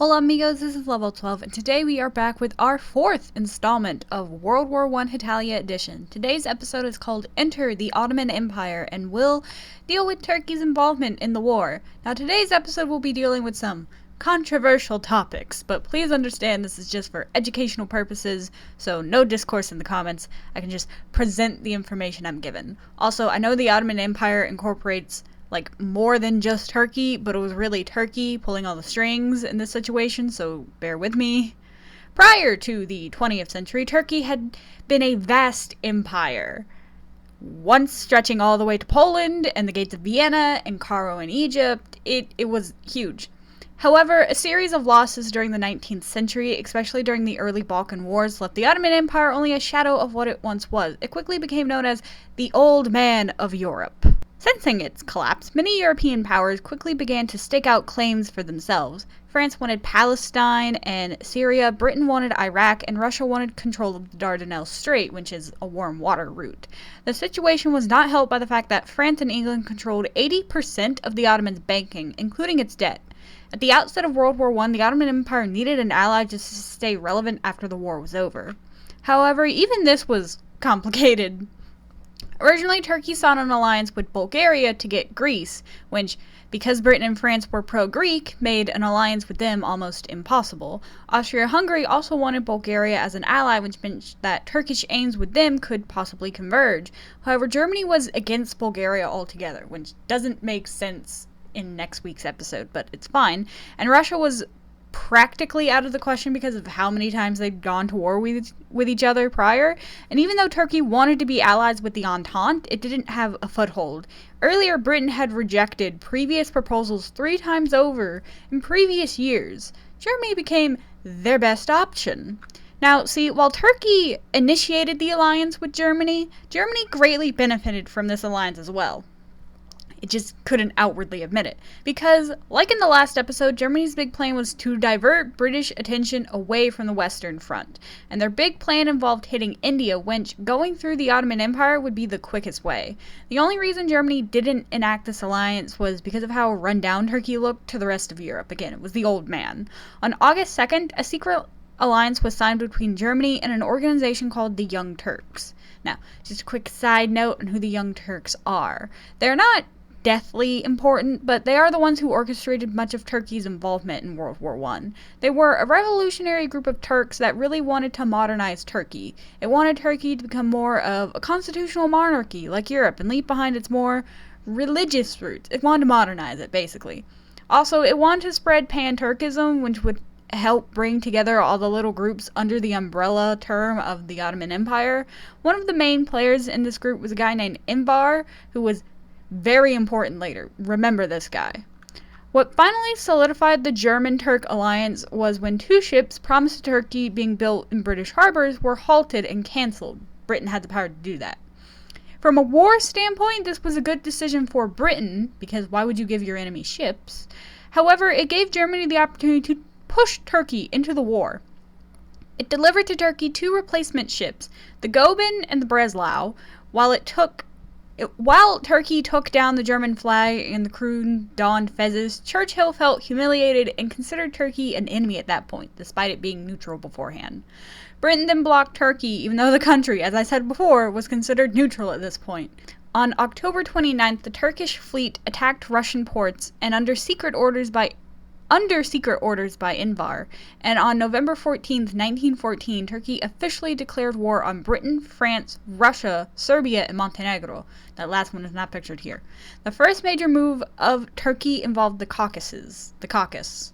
Hola amigos, this is Level 12, and today we are back with our fourth installment of WW1 Hetalia edition. Today's episode is called Enter the Ottoman Empire, and will deal with Turkey's involvement in the war. Now today's episode will be dealing with some controversial topics, but please understand this is just for educational purposes, so no discourse in the comments. I can just present the information I'm given. Also, I know the Ottoman Empire incorporates more than just Turkey, but it was really Turkey pulling all the strings in this situation, so bear with me. Prior to the 20th century, Turkey had been a vast empire, once stretching all the way to Poland and the gates of Vienna and Cairo in Egypt. It was huge. However, a series of losses during the 19th century, especially during the early Balkan Wars, left the Ottoman Empire only a shadow of what it once was. It quickly became known as the Old Man of Europe. Sensing its collapse, many European powers quickly began to stake out claims for themselves. France wanted Palestine and Syria, Britain wanted Iraq, and Russia wanted control of the Dardanelles Strait, which is a warm water route. The situation was not helped by the fact that France and England controlled 80% of the Ottoman's banking, including its debt. At the outset of World War I, the Ottoman Empire needed an ally just to stay relevant after the war was over. However, even this was complicated. Originally, Turkey sought an alliance with Bulgaria to get Greece, which, because Britain and France were pro-Greek, made an alliance with them almost impossible. Austria-Hungary also wanted Bulgaria as an ally, which meant that Turkish aims with them could possibly converge. However, Germany was against Bulgaria altogether, which doesn't make sense in next week's episode, but it's fine. And Russia was practically out of the question because of how many times they'd gone to war with each other prior. And even though Turkey wanted to be allies with the Entente, it didn't have a foothold. Earlier, Britain had rejected previous proposals 3 times over in previous years. Germany became their best option. Now, see, while Turkey initiated the alliance with Germany, Germany greatly benefited from this alliance as well. It just couldn't outwardly admit it. Because, like in the last episode, Germany's big plan was to divert British attention away from the Western Front. And their big plan involved hitting India, which, going through the Ottoman Empire, would be the quickest way. The only reason Germany didn't enact this alliance was because of how run-down Turkey looked to the rest of Europe. Again, it was the old man. On August 2nd, a secret alliance was signed between Germany and an organization called the Young Turks. Now, just a quick side note on who the Young Turks are. They're not deathly important, but they are the ones who orchestrated much of Turkey's involvement in World War I. They were a revolutionary group of Turks that really wanted to modernize Turkey. It wanted Turkey to become more of a constitutional monarchy like Europe and leave behind its more religious roots. It wanted to modernize it, basically. Also, it wanted to spread pan-Turkism, which would help bring together all the little groups under the umbrella term of the Ottoman Empire. One of the main players in this group was a guy named Enver, who was very important later. Remember this guy. What finally solidified the German-Turk alliance was when 2 ships promised to Turkey being built in British harbors were halted and cancelled. Britain had the power to do that. From a war standpoint, this was a good decision for Britain, because why would you give your enemy ships? However, it gave Germany the opportunity to push Turkey into the war. It delivered to Turkey 2 replacement ships, the Goeben and the Breslau, while Turkey took down the German flag and the crew donned fezzes. Churchill felt humiliated and considered Turkey an enemy at that point, despite it being neutral beforehand. Britain then blocked Turkey, even though the country, as I said before, was considered neutral at this point. On October 29th, the Turkish fleet attacked Russian ports and under secret orders by Enver, and on November 14, 1914, Turkey officially declared war on Britain, France, Russia, Serbia, and Montenegro. That last one is not pictured here. The first major move of Turkey involved the Caucasus. The Caucasus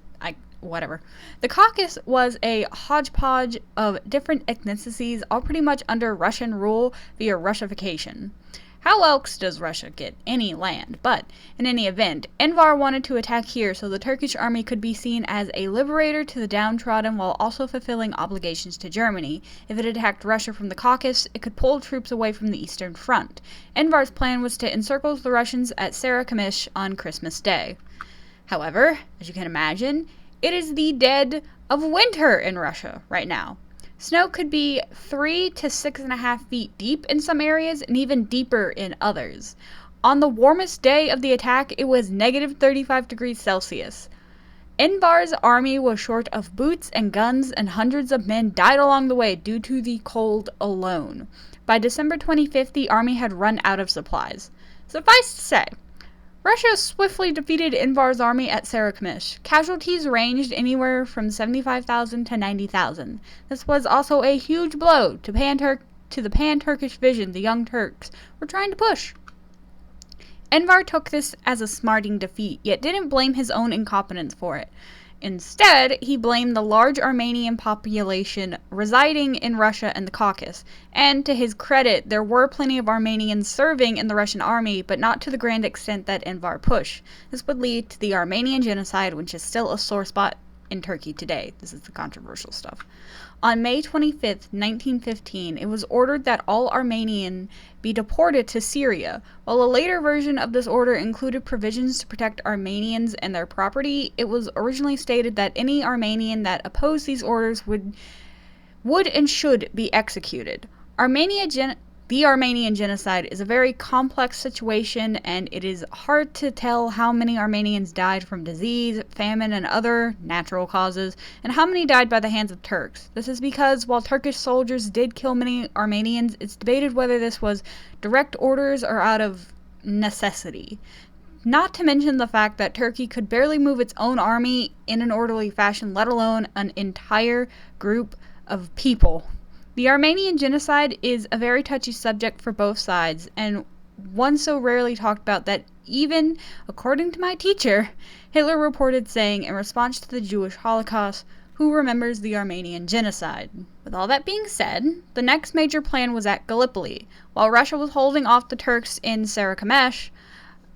was a hodgepodge of different ethnicities, all pretty much under Russian rule via Russification. How else does Russia get any land? But, in any event, Enver wanted to attack here so the Turkish army could be seen as a liberator to the downtrodden while also fulfilling obligations to Germany. If it attacked Russia from the Caucasus, it could pull troops away from the Eastern Front. Enver's plan was to encircle the Russians at Sarikamish on Christmas Day. However, as you can imagine, it is the dead of winter in Russia right now. Snow could be 3 to 6.5 feet deep in some areas and even deeper in others. On the warmest day of the attack, it was negative 35 degrees Celsius. Envar's army was short of boots and guns, and hundreds of men died along the way due to the cold alone. By December 25th, the army had run out of supplies. Suffice to say, Russia swiftly defeated Envar's army at Sarıkamış. Casualties ranged anywhere from 75,000 to 90,000. This was also a huge blow to the pan-Turkish vision the Young Turks were trying to push. Envar took this as a smarting defeat, yet didn't blame his own incompetence for it. Instead, he blamed the large Armenian population residing in Russia and the Caucasus, and to his credit, there were plenty of Armenians serving in the Russian army, but not to the grand extent that Envar pushed. This would lead to the Armenian genocide, which is still a sore spot in Turkey today. This is the controversial stuff. On May 25th, 1915, it was ordered that all Armenians be deported to Syria. While a later version of this order included provisions to protect Armenians and their property, it was originally stated that any Armenian that opposed these orders would and should be executed. The Armenian genocide is a very complex situation, and it is hard to tell how many Armenians died from disease, famine, and other natural causes, and how many died by the hands of Turks. This is because while Turkish soldiers did kill many Armenians, it's debated whether this was direct orders or out of necessity. Not to mention the fact that Turkey could barely move its own army in an orderly fashion, let alone an entire group of people. The Armenian genocide is a very touchy subject for both sides, and one so rarely talked about that even, according to my teacher, Hitler reported saying in response to the Jewish Holocaust, "Who remembers the Armenian genocide?" With all that being said, the next major plan was at Gallipoli. While Russia was holding off the Turks in Sarıkamış,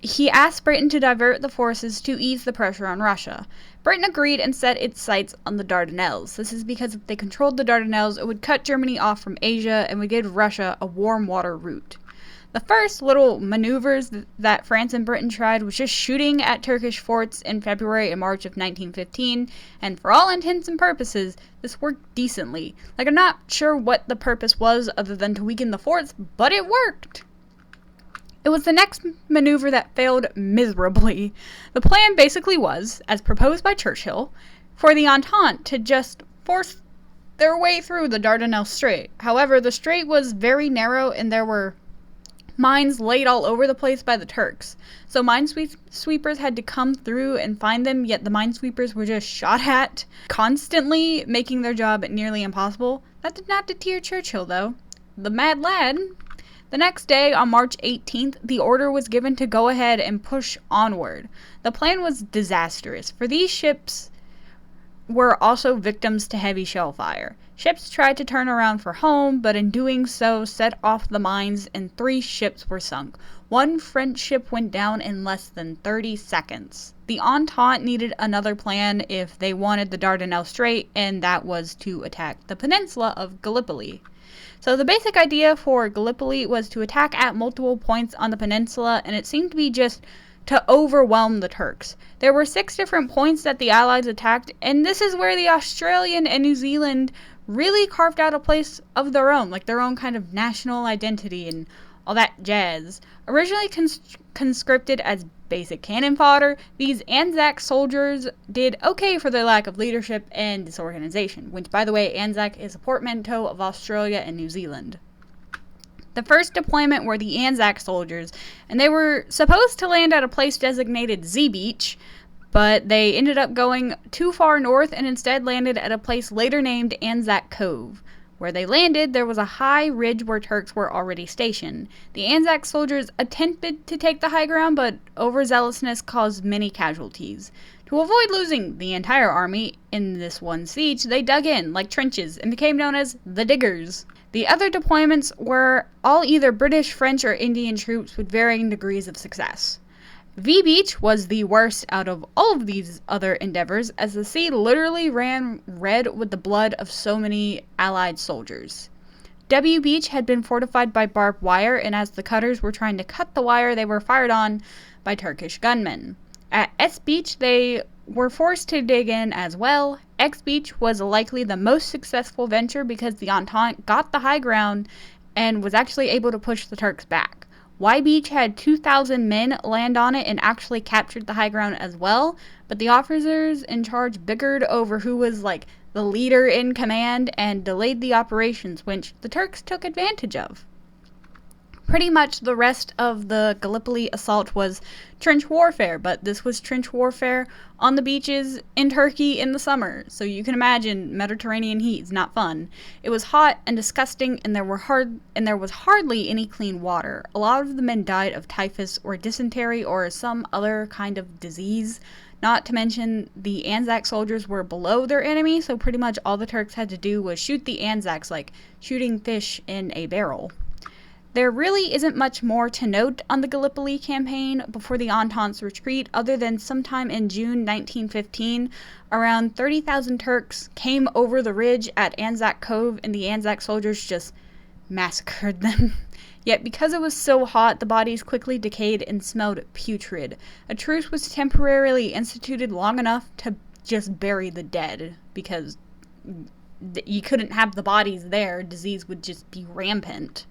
he asked Britain to divert the forces to ease the pressure on Russia. Britain agreed and set its sights on the Dardanelles. This is because if they controlled the Dardanelles, it would cut Germany off from Asia and would give Russia a warm water route. The first little maneuvers that France and Britain tried was just shooting at Turkish forts in February and March of 1915, and for all intents and purposes, this worked decently. I'm not sure what the purpose was other than to weaken the forts, but it worked! It was the next maneuver that failed miserably. The plan basically was, as proposed by Churchill, for the Entente to just force their way through the Dardanelles Strait. However, the strait was very narrow and there were mines laid all over the place by the Turks. So minesweepers had to come through and find them, yet the minesweepers were just shot at constantly, making their job nearly impossible. That did not deter Churchill, though. The mad lad. The next day, on March 18th, the order was given to go ahead and push onward. The plan was disastrous, for these ships were also victims to heavy shell fire. Ships tried to turn around for home, but in doing so set off the mines and 3 ships were sunk. 1 French ship went down in less than 30 seconds. The Entente needed another plan if they wanted the Dardanelles Strait, and that was to attack the peninsula of Gallipoli. So the basic idea for Gallipoli was to attack at multiple points on the peninsula, and it seemed to be just to overwhelm the Turks. There were 6 different points that the Allies attacked, and this is where the Australian and New Zealand really carved out a place of their own, like their own kind of national identity and all that jazz. Originally conscripted as basic cannon fodder, these Anzac soldiers did okay for their lack of leadership and disorganization, which, by the way, Anzac is a portmanteau of Australia and New Zealand. The first deployment were the Anzac soldiers, and they were supposed to land at a place designated Z Beach, but they ended up going too far north and instead landed at a place later named Anzac Cove. Where they landed, there was a high ridge where Turks were already stationed. The Anzac soldiers attempted to take the high ground, but overzealousness caused many casualties. To avoid losing the entire army in this one siege, they dug in like trenches and became known as the Diggers. The other deployments were all either British, French, or Indian troops with varying degrees of success. V Beach was the worst out of all of these other endeavors, as the sea literally ran red with the blood of so many Allied soldiers. W Beach had been fortified by barbed wire, and as the cutters were trying to cut the wire, they were fired on by Turkish gunmen. At S Beach, they were forced to dig in as well. X Beach was likely the most successful venture because the Entente got the high ground and was actually able to push the Turks back. Y Beach had 2,000 men land on it and actually captured the high ground as well, but the officers in charge bickered over who was like the leader in command and delayed the operations, which the Turks took advantage of. Pretty much the rest of the Gallipoli assault was trench warfare, but this was trench warfare on the beaches in Turkey in the summer, so you can imagine Mediterranean heat is not fun. It was hot and disgusting, and there was hardly any clean water. A lot of the men died of typhus or dysentery or some other kind of disease. Not to mention, the Anzac soldiers were below their enemy, so pretty much all the Turks had to do was shoot the Anzacs like shooting fish in a barrel. There really isn't much more to note on the Gallipoli campaign before the Entente's retreat, other than sometime in June 1915, around 30,000 Turks came over the ridge at Anzac Cove, and the Anzac soldiers just massacred them. Yet because it was so hot, the bodies quickly decayed and smelled putrid. A truce was temporarily instituted long enough to just bury the dead, because you couldn't have the bodies there. Disease would just be rampant.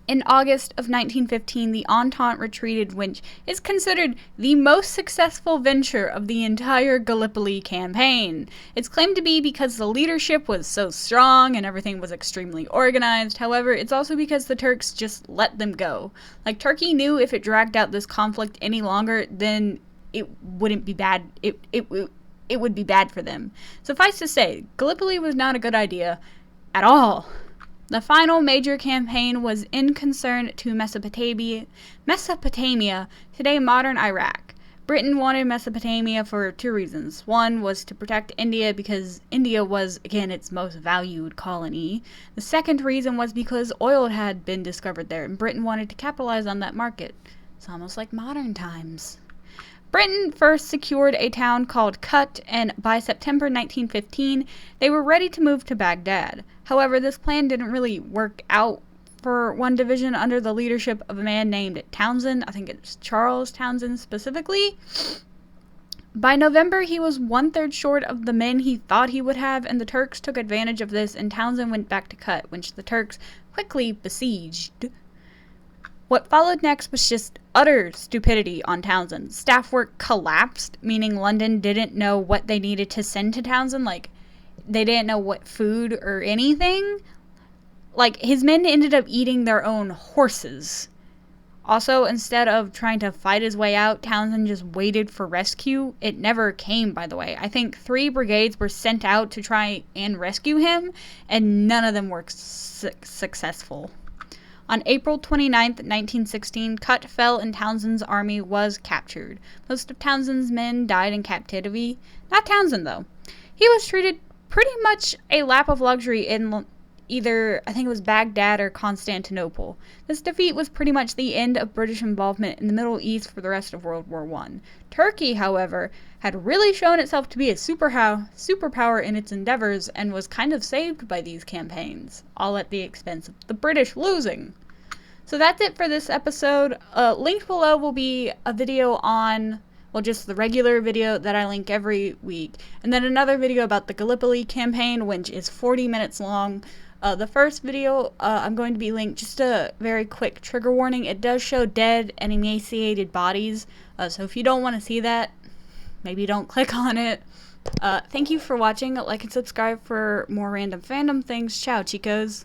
In August of 1915, the Entente retreated, which is considered the most successful venture of the entire Gallipoli campaign. It's claimed to be because the leadership was so strong and everything was extremely organized. However, it's also because the Turks just let them go. Like, Turkey knew if it dragged out this conflict any longer, then it wouldn't be bad. It would be bad for them. Suffice to say, Gallipoli was not a good idea at all. The final major campaign was in concern to Mesopotamia, today modern Iraq. Britain wanted Mesopotamia for two reasons. One was to protect India because India was, again, its most valued colony. The second reason was because oil had been discovered there, and Britain wanted to capitalize on that market. It's almost like modern times. Britain first secured a town called Kut, and by September 1915, they were ready to move to Baghdad. However, this plan didn't really work out for one division under the leadership of a man named Townsend. I think it's Charles Townsend specifically. By November, he was 1/3 short of the men he thought he would have, and the Turks took advantage of this, and Townsend went back to Kut, which the Turks quickly besieged. What followed next was just utter stupidity on Townsend. Staff work collapsed, meaning London didn't know what they needed to send to Townsend. Like, they didn't know what food or anything. Like, his men ended up eating their own horses. Also, instead of trying to fight his way out, Townsend just waited for rescue. It never came, by the way. I think 3 brigades were sent out to try and rescue him, and none of them were successful. On April 29, 1916, Kut fell and Townsend's army was captured. Most of Townsend's men died in captivity. Not Townsend, though. He was treated pretty much a lap of luxury in either, I think it was Baghdad or Constantinople. This defeat was pretty much the end of British involvement in the Middle East for the rest of World War I. Turkey, however, had really shown itself to be a superpower in its endeavors and was kind of saved by these campaigns, all at the expense of the British losing. So that's it for this episode. Linked below will be a video on, well, just the regular video that I link every week, and then another video about the Gallipoli campaign, which is 40 minutes long. The first video I'm going to be linked, just a very quick trigger warning. It does show dead and emaciated bodies, so if you don't want to see that, maybe don't click on it. Thank you for watching. Like and subscribe for more random fandom things. Ciao, chicos.